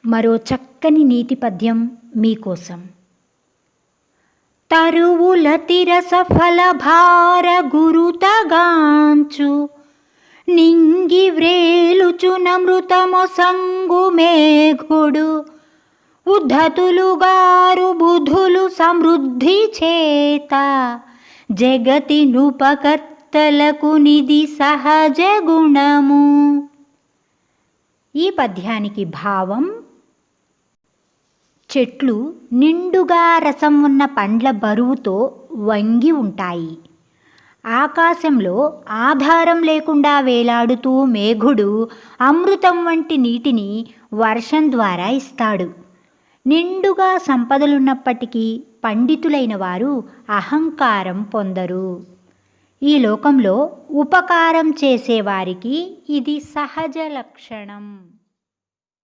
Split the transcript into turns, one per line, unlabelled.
మరో చక్కని నీతి పద్యం మీకోసం. తరువుల తిరసఫల భార గురుతగాంచు నింగి వ్రేలుచునమృతమొసంగు మేఘుడు ఉద్ధతులుగారు బుధులు సమృద్ధి చేత జగతి నుపకర్తలకు నిధి సహజ గుణము. ఈ పద్యానికి భావం: చెట్లు నిండుగా రసం ఉన్న పండ్ల బరువుతో వంగి ఉంటాయి. ఆకాశంలో ఆధారం లేకుండా వేలాడుతూ మేఘుడు అమృతం వంటి నీటిని వర్షం ద్వారా ఇస్తాడు. నిండుగా సంపదలున్నప్పటికీ పండితులైన వారు అహంకారం పొందరు. ఈ లోకంలో ఉపకారం చేసేవారికి ఇది సహజ లక్షణం.